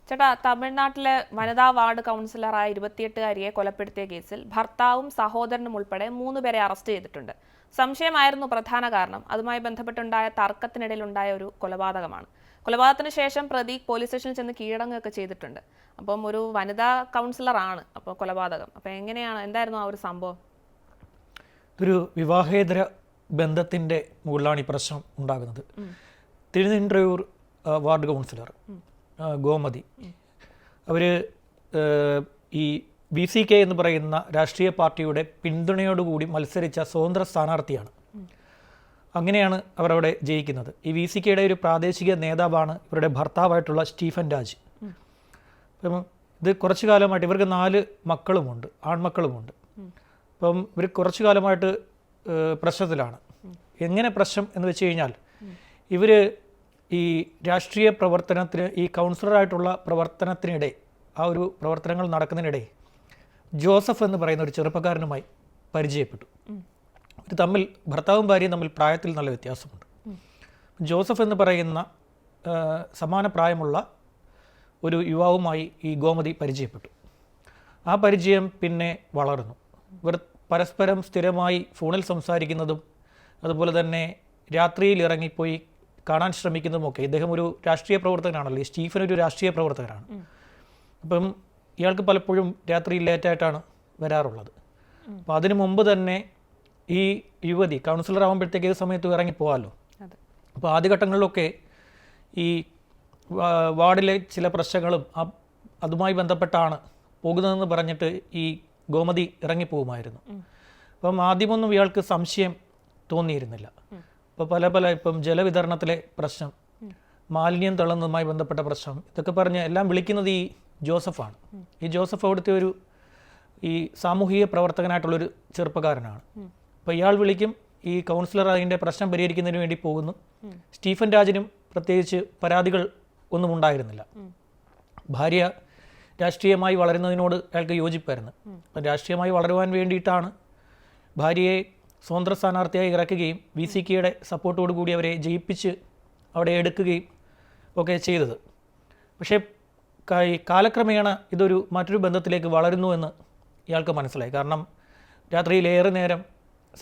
ചേട്ടാ, തമിഴ്നാട്ടിലെ വനിതാ വാർഡ് കൗൺസിലറായ 28-കാരിയെ കൊലപ്പെടുത്തിയ കേസിൽ ഭർത്താവും സഹോദരനും ഉൾപ്പെടെ 3 പേരെ അറസ്റ്റ് ചെയ്തിട്ടുണ്ട്. സംശയമായിരുന്നു പ്രധാന കാരണം. അതുമായി ബന്ധപ്പെട്ടുണ്ടായ തർക്കത്തിനിടയിലുണ്ടായ ഒരു കൊലപാതകമാണ്. കൊലപാതകത്തിന് ശേഷം പ്രതീക് പോലീസ് സ്റ്റേഷനിൽ ചെന്ന് കീഴടങ്ങുകയൊക്കെ ചെയ്തിട്ടുണ്ട്. അപ്പം ഒരു വനിതാ കൗൺസിലറാണ് അപ്പോൾ കൊലപാതകം. അപ്പം എന്തായിരുന്നു ആ ഒരു സംഭവം? ഒരു വിവാഹേതര ബന്ധത്തിൻ്റെ മുകളിലാണ് ഈ പ്രശ്നം ഉണ്ടാകുന്നത്. തിരുനെൻട്രയൂർ വാർഡ് കൗൺസിലർ ഗോമതി, അവർ ഈ VCK എന്ന് പറയുന്ന രാഷ്ട്രീയ പാർട്ടിയുടെ പിന്തുണയോടുകൂടി മത്സരിച്ച സ്വതന്ത്ര സ്ഥാനാർത്ഥിയാണ്. അങ്ങനെയാണ് അവരവിടെ ജയിക്കുന്നത്. ഈ VCKയുടെ ഒരു പ്രാദേശിക നേതാവാണ് ഇവരുടെ ഭർത്താവായിട്ടുള്ള സ്റ്റീഫൻ രാജ്. അപ്പം ഇത് കുറച്ചു കാലമായിട്ട് ഇവർക്ക് 4 മക്കളുമുണ്ട്, ആൺമക്കളുമുണ്ട്. അപ്പം ഇവർ കുറച്ചു കാലമായിട്ട് പ്രശ്നത്തിലാണ്. എങ്ങനെ പ്രശ്നം എന്ന് വെച്ച് കഴിഞ്ഞാൽ, ഇവർ ഈ രാഷ്ട്രീയ പ്രവർത്തനത്തിന്, ഈ കൗൺസിലറായിട്ടുള്ള പ്രവർത്തനത്തിനിടെ, ആ ഒരു പ്രവർത്തനങ്ങൾ നടക്കുന്നതിനിടെ ജോസഫ് എന്ന് പറയുന്ന ഒരു ചെറുപ്പക്കാരനുമായി പരിചയപ്പെട്ടു. ഇത് തമ്മിൽ, ഭർത്താവും ഭാര്യയും തമ്മിൽ പ്രായത്തിൽ നല്ല വ്യത്യാസമുണ്ട്. ജോസഫ് എന്ന് പറയുന്ന സമാന പ്രായമുള്ള ഒരു യുവാവുമായി ഈ ഗോമതി പരിചയപ്പെട്ടു. ആ പരിചയം പിന്നെ വളർന്നു. ഇവർ പരസ്പരം സ്ഥിരമായി ഫോണിൽ സംസാരിക്കുന്നതും അതുപോലെ തന്നെ രാത്രിയിൽ ഇറങ്ങിപ്പോയി കാണാൻ ശ്രമിക്കുന്നതുമൊക്കെ. ഇദ്ദേഹം ഒരു രാഷ്ട്രീയ പ്രവർത്തകനാണല്ലോ, സ്റ്റീഫൻ ഒരു രാഷ്ട്രീയ പ്രവർത്തകനാണ്. അപ്പം ഇയാൾക്ക് പലപ്പോഴും രാത്രി ലേറ്റായിട്ടാണ് വരാറുള്ളത്. അപ്പോൾ അതിനു മുമ്പ് തന്നെ ഈ യുവതി കൗൺസിലർ ആകുമ്പോഴത്തേക്ക് ഏത് സമയത്തും ഇറങ്ങിപ്പോവാമല്ലോ. അപ്പോൾ ആദ്യഘട്ടങ്ങളിലൊക്കെ ഈ വാർഡിലെ ചില പ്രശ്നങ്ങളും അതുമായി ബന്ധപ്പെട്ടാണ് പോകുന്നതെന്ന് പറഞ്ഞിട്ട് ഈ ഗോമതി ഇറങ്ങിപ്പോകുമായിരുന്നു. അപ്പം ആദ്യമൊന്നും ഇയാൾക്ക് സംശയം തോന്നിയിരുന്നില്ല. അപ്പോൾ ഇപ്പം ജലവിതരണത്തിലെ പ്രശ്നം, മാലിന്യം തള്ളുന്നതുമായി ബന്ധപ്പെട്ട പ്രശ്നം, ഇതൊക്കെ പറഞ്ഞ് എല്ലാം വിളിക്കുന്നത് ഈ ജോസഫാണ്. ഈ ജോസഫ് അവിടുത്തെ ഒരു ഈ സാമൂഹിക പ്രവർത്തകനായിട്ടുള്ളൊരു ചെറുപ്പക്കാരനാണ്. അപ്പോൾ ഇയാൾ വിളിക്കും, ഈ കൗൺസിലർ അതിൻ്റെ പ്രശ്നം പരിഹരിക്കുന്നതിന് വേണ്ടി പോകുന്നു. സ്റ്റീഫൻ രാജിനും പ്രത്യേകിച്ച് പരാതികൾ ഒന്നും ഉണ്ടായിരുന്നില്ല. ഭാര്യ രാഷ്ട്രീയമായി വളരുന്നതിനോട് അയാൾക്ക് യോജിപ്പായിരുന്നു. അപ്പം രാഷ്ട്രീയമായി വളരുവാൻ വേണ്ടിയിട്ടാണ് ഭാര്യയെ സ്വതന്ത്ര സ്ഥാനാർത്ഥിയായി ഇറക്കുകയും VCKയുടെ സപ്പോർട്ടോടു കൂടി അവരെ ജയിപ്പിച്ച് അവിടെ എടുക്കുകയും ഒക്കെ ചെയ്തത്. പക്ഷേ കാലക്രമേണ ഇതൊരു മറ്റൊരു ബന്ധത്തിലേക്ക് വളരുന്നു എന്ന് ഇയാൾക്ക് മനസ്സിലായി. കാരണം രാത്രിയിൽ ഏറെ നേരം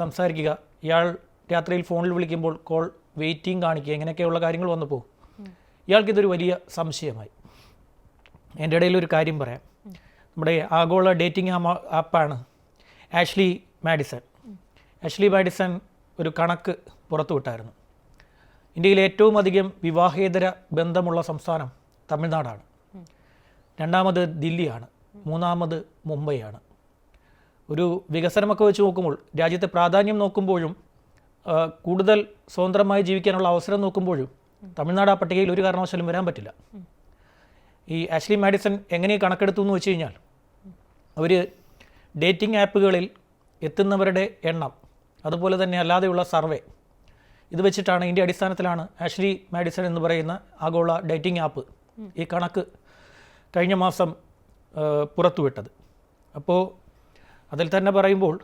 സംസാരിക്കുക, ഇയാൾ രാത്രിയിൽ ഫോണിൽ വിളിക്കുമ്പോൾ കോൾ വെയിറ്റിംഗ് കാണിക്കുക, ഇങ്ങനെയൊക്കെയുള്ള കാര്യങ്ങൾ വന്നപ്പോൾ ഇയാൾക്കിതൊരു വലിയ സംശയമായി. എൻ്റെ ഇടയിലൊരു കാര്യം പറയാം. നമ്മുടെ ആഗോള ഡേറ്റിംഗ് ആപ്പാണ് ആഷ്ലി മാഡിസൺ. ആഷ്ലി മാഡിസൺ ഒരു കണക്ക് പുറത്തുവിട്ടായിരുന്നു. ഇന്ത്യയിൽ ഏറ്റവും അധികം വിവാഹേതര ബന്ധമുള്ള സംസ്ഥാനം തമിഴ്നാടാണ്. രണ്ടാമത് ദില്ലിയാണ്. മൂന്നാമത് മുംബൈയാണ്. ഒരു വികസനമൊക്കെ വെച്ച് നോക്കുമ്പോൾ, രാജ്യത്തെ പ്രാധാന്യം നോക്കുമ്പോഴും, കൂടുതൽ സ്വതന്ത്രമായി ജീവിക്കാനുള്ള അവസരം നോക്കുമ്പോഴും തമിഴ്നാട് ആ പട്ടികയിൽ ഒരു കാരണവശാലും വരാൻ പറ്റില്ല. ഈ ആഷ്ലി മാഡിസൺ എങ്ങനെ കണക്കെടുത്തു എന്ന് വെച്ച് കഴിഞ്ഞാൽ, അവർ ഡേറ്റിംഗ് ആപ്പുകളിൽ എത്തുന്നവരുടെ എണ്ണം, അതുപോലെ തന്നെ അല്ലാതെയുള്ള സർവേ, ഇത് വെച്ചിട്ടാണ്, ഇതിൻ്റെ അടിസ്ഥാനത്തിലാണ് ആഷ്ലി മാഡിസൺ എന്ന് പറയുന്ന ആഗോള ഡേറ്റിംഗ് ആപ്പ് ഈ കണക്ക് കഴിഞ്ഞ മാസം പുറത്തുവിട്ടത്. അപ്പോൾ അതിൽ തന്നെ പറയുമ്പോൾ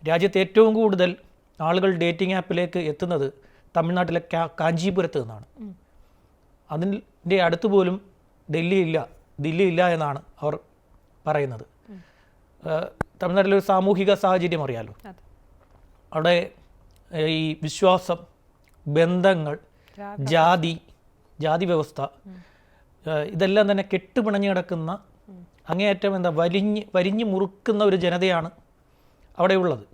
രാജ്യത്ത് ഏറ്റവും കൂടുതൽ ആളുകൾ ഡേറ്റിംഗ് ആപ്പിലേക്ക് എത്തുന്നത് തമിഴ്നാട്ടിലെ കാഞ്ചീപുരത്ത് നിന്നാണ്. അതിൻ്റെ അടുത്ത് പോലും ദില്ലി ഇല്ല എന്നാണ് അവർ പറയുന്നത്. തമിഴ്നാട്ടിലൊരു സാമൂഹിക സാഹചര്യം അറിയാലോ. അവിടെ ഈ വിശ്വാസം, ബന്ധങ്ങൾ, ജാതി വ്യവസ്ഥ, ഇതെല്ലാം തന്നെ കെട്ടുപിണഞ്ഞു കിടക്കുന്ന, അങ്ങേയറ്റം വരിഞ്ഞ് മുറുക്കുന്ന ഒരു ജനതയാണ് അവിടെ ഉള്ളത്.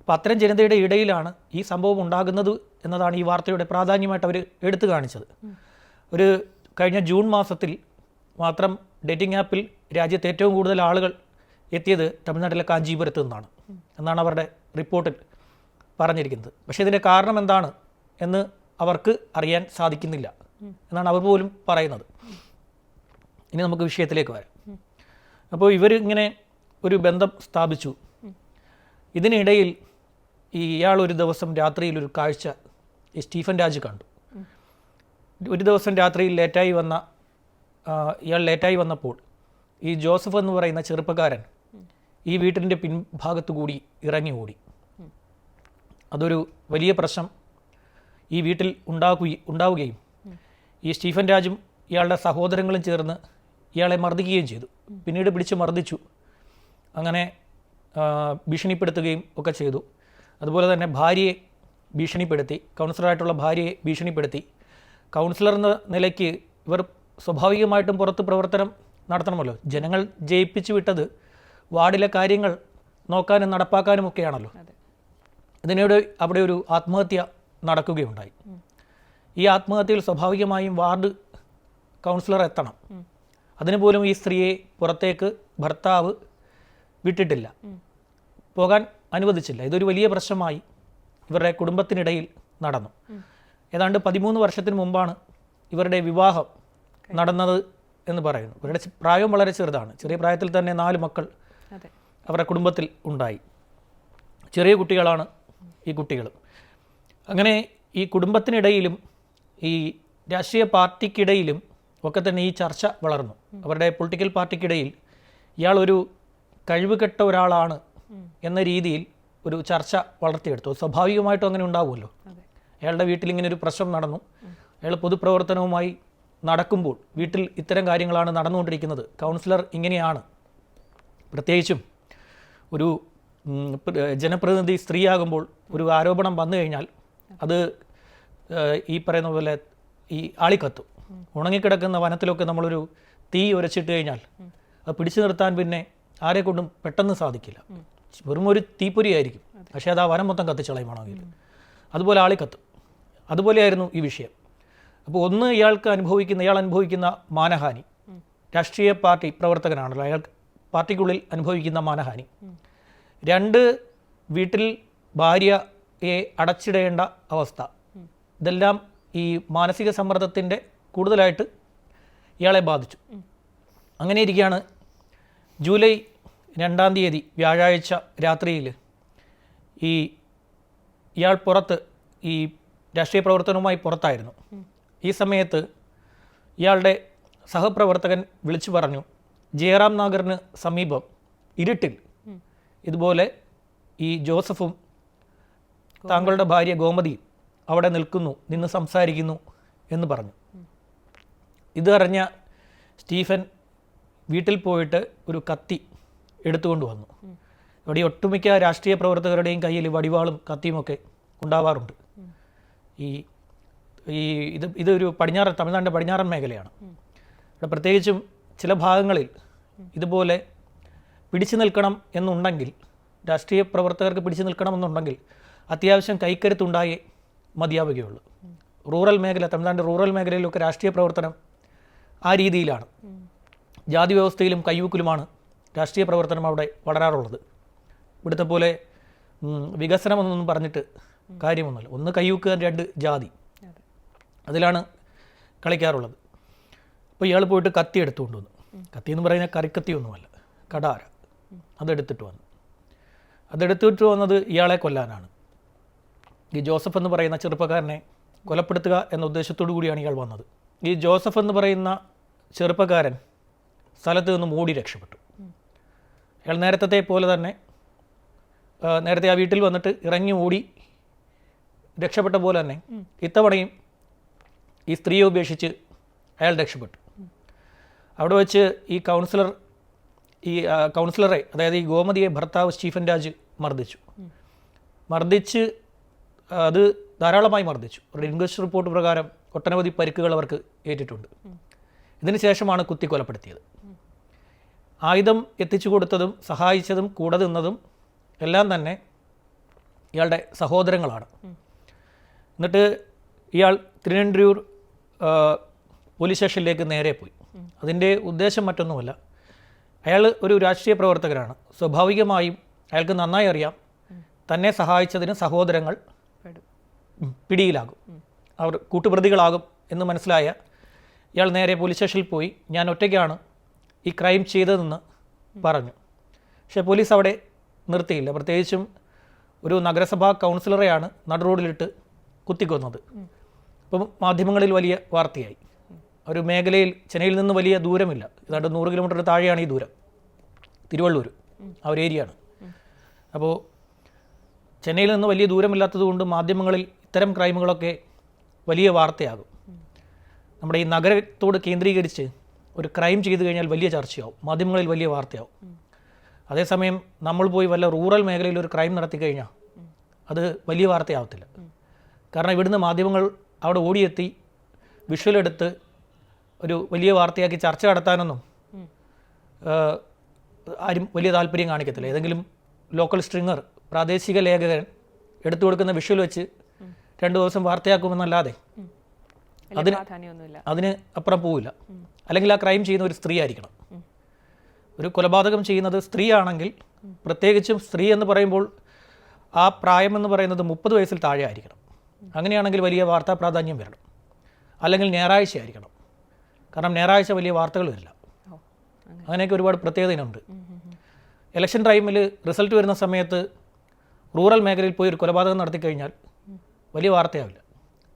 അപ്പോൾ അത്തരം ജനതയുടെ ഇടയിലാണ് ഈ സംഭവം ഉണ്ടാകുന്നത് എന്നതാണ് ഈ വാർത്തയുടെ പ്രാധാന്യമായിട്ട് അവർ എടുത്തു കാണിച്ചത്. ഒരു കഴിഞ്ഞ ജൂൺ മാസത്തിൽ മാത്രം ഡേറ്റിംഗ് ആപ്പിൽ രാജ്യത്ത് ഏറ്റവും കൂടുതൽ ആളുകൾ എത്തിയത് തമിഴ്നാട്ടിലെ കാഞ്ചീപുരത്ത് എന്നാണ് അവരുടെ റിപ്പോർട്ടിൽ പറഞ്ഞിരിക്കുന്നത്. പക്ഷേ ഇതിൻ്റെ കാരണം എന്താണ് എന്ന് അവർക്ക് അറിയാൻ സാധിക്കുന്നില്ല എന്നാണ് അവർ പോലും പറയുന്നത്. ഇനി നമുക്ക് വിഷയത്തിലേക്ക് വരാം. അപ്പോൾ ഇവരിങ്ങനെ ഒരു ബന്ധം സ്ഥാപിച്ചു. ഇതിനിടയിൽ ഇയാൾ ഒരു ദിവസം രാത്രിയിൽ ഒരു കാഴ്ച ഈ സ്റ്റീഫൻ രാജ് കണ്ടു. ഒരു ദിവസം രാത്രിയിൽ ഇയാൾ ലേറ്റായി വന്നപ്പോൾ ഈ ജോസഫ് എന്ന് പറയുന്ന ചെറുപ്പക്കാരൻ ഈ വീട്ടിൻ്റെ പിൻഭാഗത്തു കൂടി ഇറങ്ങി ഓടി. അതൊരു വലിയ പ്രശ്നം ഈ വീട്ടിൽ ഉണ്ടാവുകയും ഈ സ്റ്റീഫൻ രാജും ഇയാളുടെ സഹോദരങ്ങളും ചേർന്ന് ഇയാളെ മർദ്ദിക്കുകയും ചെയ്തു. പിന്നീട് പിടിച്ച് മർദ്ദിച്ചു. അങ്ങനെ ഭീഷണിപ്പെടുത്തുകയും ഒക്കെ ചെയ്തു. അതുപോലെ തന്നെ ഭാര്യയെ ഭീഷണിപ്പെടുത്തി, കൗൺസിലറായിട്ടുള്ള ഭാര്യയെ ഭീഷണിപ്പെടുത്തി. കൗൺസിലർ എന്ന നിലയ്ക്ക് ഇവർ സ്വാഭാവികമായിട്ടും പുറത്ത് പ്രവർത്തനം നടത്തണമല്ലോ. ജനങ്ങൾ ജയിപ്പിച്ചു വിട്ടത് വാർഡിലെ കാര്യങ്ങൾ നോക്കാനും നടപ്പാക്കാനും ഒക്കെയാണല്ലോ. ഇതിനോട് അവിടെ ഒരു ആത്മഹത്യ നടക്കുകയുണ്ടായി. ഈ ആത്മഹത്യയിൽ സ്വാഭാവികമായും വാർഡ് കൗൺസിലർ എത്തണം. അതിനുപോലും ഈ സ്ത്രീയെ പുറത്തേക്ക് ഭർത്താവ് വിട്ടിട്ടില്ല, പോകാൻ അനുവദിച്ചില്ല. ഇതൊരു വലിയ പ്രശ്നമായി ഇവരുടെ കുടുംബത്തിനിടയിൽ നടന്നു. ഏതാണ്ട് 13 വർഷത്തിന് മുമ്പാണ് ഇവരുടെ വിവാഹം നടന്നത് എന്ന് പറയുന്നു. ഇവരുടെ പ്രായം വളരെ ചെറുതാണ്. ചെറിയ പ്രായത്തിൽ തന്നെ 4 മക്കൾ അവരുടെ കുടുംബത്തിൽ ഉണ്ടായി. ചെറിയ കുട്ടികളാണ് ഈ കുട്ടികൾ. അങ്ങനെ ഈ കുടുംബത്തിനിടയിലും ഈ രാഷ്ട്രീയ പാർട്ടിക്കിടയിലും ഒക്കെ തന്നെ ഈ ചർച്ച വളർന്നു. അവരുടെ പൊളിറ്റിക്കൽ പാർട്ടിക്കിടയിൽ ഇയാൾ ഒരു കഴിവുകെട്ട ഒരാളാണ് എന്ന രീതിയിൽ ഒരു ചർച്ച വളർത്തിയെടുത്തു. സ്വാഭാവികമായിട്ടും അങ്ങനെ ഉണ്ടാവുമല്ലോ. അയാളുടെ വീട്ടിൽ ഇങ്ങനെ ഒരു പ്രശ്നം നടന്നു. അയാൾ പൊതുപ്രവർത്തനവുമായി നടക്കുമ്പോൾ വീട്ടിൽ ഇത്തരം കാര്യങ്ങളാണ് നടന്നുകൊണ്ടിരിക്കുന്നത്. കൗൺസിലർ ഇങ്ങനെയാണ്. പ്രത്യേകിച്ചും ഒരു ജനപ്രതിനിധി സ്ത്രീയാകുമ്പോൾ ഒരു ആരോപണം വന്നു കഴിഞ്ഞാൽ അത് ഈ പറയുന്ന പോലെ ഈ ആളിക്കത്തും. ഉണങ്ങിക്കിടക്കുന്ന വനത്തിലൊക്കെ നമ്മളൊരു തീ ഉരച്ചിട്ട് കഴിഞ്ഞാൽ അത് പിടിച്ചു നിർത്താൻ പിന്നെ ആരെ കൊണ്ടും പെട്ടെന്ന് സാധിക്കില്ല. വെറും ഒരു തീപ്പൊരിയായിരിക്കും, പക്ഷേ അത് ആ വനം മൊത്തം കത്തിച്ചളയുമാണെങ്കിൽ അതുപോലെ ആളിക്കത്തും. അതുപോലെയായിരുന്നു ഈ വിഷയം. അപ്പോൾ ഒന്ന് ഇയാൾ അനുഭവിക്കുന്ന മാനഹാനി, രാഷ്ട്രീയ പാർട്ടി പ്രവർത്തകനാണല്ലോ, അയാൾ പാർട്ടിക്കുള്ളിൽ അനുഭവിക്കുന്ന മാനഹാനി. 2, വീട്ടിൽ ഭാര്യയെ അടച്ചിടേണ്ട അവസ്ഥ. ഇതെല്ലാം ഈ മാനസിക സമ്മർദ്ദത്തിൻ്റെ കൂടുതലായിട്ട് ഇയാളെ ബാധിച്ചു. അങ്ങനെ ഇരിക്കുകയാണ് ജൂലൈ 2-ാം തീയതി വ്യാഴാഴ്ച രാത്രിയിൽ ഇയാൾ പുറത്ത് ഈ രാഷ്ട്രീയ പ്രവർത്തനവുമായി പുറത്തായിരുന്നു. ഈ സമയത്ത് ഇയാളുടെ സഹപ്രവർത്തകൻ വിളിച്ചു പറഞ്ഞു, ജയറാം നഗറിന് സമീപം ഇരുട്ടിൽ ഇതുപോലെ ഈ ജോസഫും താങ്കളുടെ ഭാര്യ ഗോമതിയും അവിടെ നിന്ന് സംസാരിക്കുന്നു എന്ന് പറഞ്ഞു. ഇതറിഞ്ഞ സ്റ്റീഫൻ വീട്ടിൽ പോയിട്ട് ഒരു കത്തി എടുത്തുകൊണ്ട് വന്നു. ഇവിടെ ഒട്ടുമിക്ക രാഷ്ട്രീയ പ്രവർത്തകരുടെയും കയ്യിൽ വടിവാളും കത്തിയുമൊക്കെ ഉണ്ടാവാറുണ്ട്. ഇതൊരു തമിഴ്നാടിൻ്റെ പടിഞ്ഞാറൻ മേഖലയാണ്. ഇവിടെ പ്രത്യേകിച്ചും ചില ഭാഗങ്ങളിൽ ഇതുപോലെ പിടിച്ചു നിൽക്കണം എന്നുണ്ടെങ്കിൽ, രാഷ്ട്രീയ പ്രവർത്തകർക്ക് പിടിച്ചു നിൽക്കണമെന്നുണ്ടെങ്കിൽ അത്യാവശ്യം കൈക്കരുത്തുണ്ടായേ മതിയാവുകയുള്ളൂ. തമിഴ്നാട് റൂറൽ മേഖലയിലൊക്കെ രാഷ്ട്രീയ പ്രവർത്തനം ആ രീതിയിലാണ്. ജാതി വ്യവസ്ഥയിലും കയ്യൂക്കിലുമാണ് രാഷ്ട്രീയ പ്രവർത്തനം അവിടെ വളരാറുള്ളത്. ഇവിടുത്തെ പോലെ വികസനമെന്നൊന്നും പറഞ്ഞിട്ട് കാര്യമൊന്നുമില്ല. 1 കയ്യൂക്ക്, 2 ജാതി, അതിലാണ് കളിക്കാറുള്ളത്. അപ്പോൾ ഇയാൾ പോയിട്ട് കത്തി എടുത്തുകൊണ്ട് വന്നു. കത്തി എന്ന് പറയുന്ന കറിക്കത്തിയൊന്നുമല്ല, കടാര. അതെടുത്തിട്ട് വന്നത് ഇയാളെ കൊല്ലാനാണ്. ഈ ജോസഫ് എന്ന് പറയുന്ന ചെറുപ്പക്കാരനെ കൊലപ്പെടുത്തുക എന്ന ഉദ്ദേശത്തോടു കൂടിയാണ് ഇയാൾ വന്നത്. ഈ ജോസഫ് എന്ന് പറയുന്ന ചെറുപ്പക്കാരൻ സ്ഥലത്ത് നിന്ന് ഓടി രക്ഷപ്പെട്ടു. അയാൾ നേരത്തെ പോലെ തന്നെ നേരത്തെ ആ വീട്ടിൽ വന്നിട്ട് ഇറങ്ങി ഓടി രക്ഷപ്പെട്ട പോലെ തന്നെ ഇത്തവണയും ഈ സ്ത്രീയെ ഉപേക്ഷിച്ച് അയാൾ രക്ഷപ്പെട്ടു. അവിടെ വെച്ച് ഈ കൗൺസിലറെ, അതായത് ഈ ഗോമതിയെ ഭർത്താവ് സ്റ്റീഫൻ രാജ് മർദ്ദിച്ച് അത് ധാരാളമായി മർദ്ദിച്ചു. ഒരു ഇൻക്വസ്റ്റ് റിപ്പോർട്ട് പ്രകാരം ഒട്ടനവധി പരിക്കുകൾ അവർക്ക് ഏറ്റിട്ടുണ്ട്. ഇതിന് ശേഷമാണ് കുത്തി കൊലപ്പെടുത്തിയത്. ആയുധം എത്തിച്ചു കൊടുത്തതും സഹായിച്ചതും കൂടെ നിന്നതും എല്ലാം തന്നെ ഇയാളുടെ സഹോദരങ്ങളാണ്. എന്നിട്ട് ഇയാൾ തിരുവനന്തപുരം പോലീസ് സ്റ്റേഷനിലേക്ക് നേരെ പോയി. അതിൻ്റെ ഉദ്ദേശം മറ്റൊന്നുമല്ല, അയാൾ ഒരു രാഷ്ട്രീയ പ്രവർത്തകനാണ്. സ്വാഭാവികമായും അയാൾക്ക് നന്നായി അറിയാം തന്നെ സഹായിച്ചതിന് സഹോദരങ്ങൾ പിടിയിലാകും, അവർ കൂട്ടുപ്രതികളാകും എന്ന് മനസ്സിലായ ഇയാൾ നേരെ പോലീസ് സ്റ്റേഷനിൽ പോയി ഞാൻ ഒറ്റയ്ക്കാണ് ഈ ക്രൈം ചെയ്തതെന്ന് പറഞ്ഞു. പക്ഷേ പോലീസ് അവിടെ നിർത്തിയില്ല. പ്രത്യേകിച്ചും ഒരു നഗരസഭാ കൗൺസിലറെയാണ് നടുറോഡിലിട്ട് കുത്തിക്കൊന്നത്. ഇപ്പം മാധ്യമങ്ങളിൽ വലിയ വാർത്തയായി. ഒരു മേഖലയിൽ ചെന്നൈയിൽ നിന്ന് വലിയ ദൂരമില്ല, ഏതാണ്ട് 100 കിലോമീറ്റർ താഴെയാണ് ഈ ദൂരം, തിരുവള്ളൂർ ആ ഒരു ഏരിയയാണ്. അപ്പോൾ ചെന്നൈയിൽ നിന്ന് വലിയ ദൂരമില്ലാത്തത് കൊണ്ട് മാധ്യമങ്ങളിൽ ഇത്തരം ക്രൈമുകളൊക്കെ വലിയ വാർത്തയാകും. നമ്മുടെ ഈ നഗരത്തോട് കേന്ദ്രീകരിച്ച് ഒരു ക്രൈം ചെയ്തു കഴിഞ്ഞാൽ വലിയ ചർച്ചയാവും, മാധ്യമങ്ങളിൽ വലിയ വാർത്തയാവും. അതേസമയം നമ്മൾ പോയി വല്ല റൂറൽ മേഖലയിൽ ഒരു ക്രൈം നടത്തി കഴിഞ്ഞാൽ അത് വലിയ വാർത്തയാവത്തില്ല. കാരണം ഇവിടുന്ന് മാധ്യമങ്ങൾ അവിടെ ഓടിയെത്തി വിഷ്വലെടുത്ത് ഒരു വലിയ വാർത്തയാക്കി ചർച്ച നടത്താനൊന്നും ആരും വലിയ താല്പര്യം കാണിക്കത്തില്ല. ഏതെങ്കിലും ലോക്കൽ സ്ട്രിങ്ങർ, പ്രാദേശിക ലേഖകൻ എടുത്തു കൊടുക്കുന്ന വിഷ്വൽ വെച്ച് 2 ദിവസം വാർത്തയാക്കുമെന്നല്ലാതെ അതിന് അപ്പുറം പോവില്ല. അല്ലെങ്കിൽ ആ ക്രൈം ചെയ്യുന്ന ഒരു സ്ത്രീ ആയിരിക്കണം. ഒരു കൊലപാതകം ചെയ്യുന്നത് സ്ത്രീയാണെങ്കിൽ, പ്രത്യേകിച്ചും സ്ത്രീ എന്ന് പറയുമ്പോൾ ആ പ്രായം എന്ന് പറയുന്നത് 30 വയസ്സിൽ താഴെ ആയിരിക്കണം. അങ്ങനെയാണെങ്കിൽ വലിയ വാർത്താ പ്രാധാന്യം വരണം. അല്ലെങ്കിൽ ഞായറാഴ്ച ആയിരിക്കണം. കാരണം ഞായറാഴ്ച വലിയ വാർത്തകൾ വരില്ല. അങ്ങനെയൊക്കെ ഒരുപാട് പ്രത്യേകതയുണ്ട്. ഇലക്ഷൻ ടൈമിൽ റിസൾട്ട് വരുന്ന സമയത്ത് റൂറൽ മേഖലയിൽ പോയി ഒരു കൊലപാതകം നടത്തി കഴിഞ്ഞാൽ വലിയ വാർത്തയാവില്ല.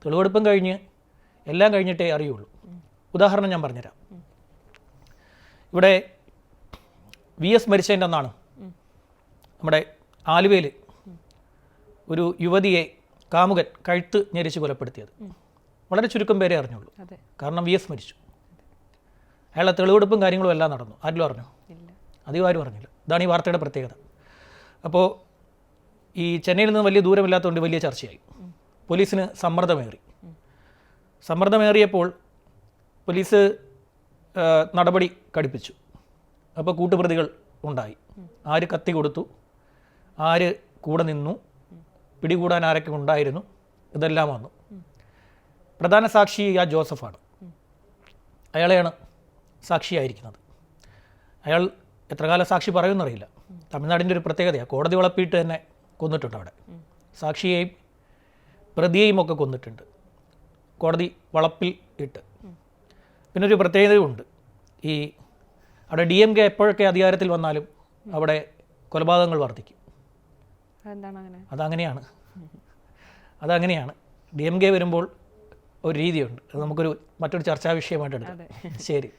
തെളിവെടുപ്പും കഴിഞ്ഞ് എല്ലാം കഴിഞ്ഞിട്ടേ അറിയുള്ളൂ. ഉദാഹരണം ഞാൻ പറഞ്ഞുതരാം. ഇവിടെ VS മരിച്ചതിൻ്റെ അന്നാണ് നമ്മുടെ ആലുവയിൽ ഒരു യുവതിയെ കാമുകൻ കഴുത്ത് ഞെരിച്ച് കൊലപ്പെടുത്തിയത്. വളരെ ചുരുക്കം പേരെ അറിഞ്ഞുള്ളൂ. കാരണം VS മരിച്ചു. അയാളുടെ തെളിവെടുപ്പും കാര്യങ്ങളും എല്ലാം നടന്നു. ആരെങ്കിലും അറിഞ്ഞു? അധികം ആരും അറിഞ്ഞില്ല. ഇതാണ് ഈ വാർത്തയുടെ പ്രത്യേകത. അപ്പോൾ ഈ ചെന്നൈയിൽ നിന്ന് വലിയ ദൂരമില്ലാത്തതുകൊണ്ട് വലിയ ചർച്ചയായി. പോലീസിന് സമ്മർദ്ദമേറിയപ്പോൾ പോലീസ് നടപടി കടുപ്പിച്ചു. അപ്പോൾ കൂട്ടുപ്രതികൾ ഉണ്ടായി. ആര് കത്തി കൊടുത്തു, ആര് കൂടെ നിന്നു, പിടികൂടാൻ ആരൊക്കെ ഉണ്ടായിരുന്നു, ഇതെല്ലാം വന്നു. പ്രധാന സാക്ഷി ആ ജോസഫാണ്. അയാളെയാണ് സാക്ഷിയായിരിക്കുന്നത്. അയാൾ എത്ര കാലം സാക്ഷി പറയുമെന്നറിയില്ല. തമിഴ്നാടിൻ്റെ ഒരു പ്രത്യേകതയാണ്. കോടതി വളപ്പിയിട്ട് തന്നെ കൊന്നിട്ടുണ്ട്. അവിടെ സാക്ഷിയെയും പ്രതിയെയും ഒക്കെ കൊന്നിട്ടുണ്ട്, കോടതി വളപ്പിൽ ഇട്ട്. പിന്നെ ഒരു പ്രത്യേകതയുണ്ട്. ഈ അവിടെ DMK എപ്പോഴൊക്കെ അധികാരത്തിൽ വന്നാലും അവിടെ കൊലപാതകങ്ങൾ വർദ്ധിക്കും. അതങ്ങനെയാണ്. DMK വരുമ്പോൾ ഒരു രീതിയുണ്ട്. അത് മറ്റൊരു ചർച്ചാ വിഷയമായിട്ട് എടുക്കാം. ശരി.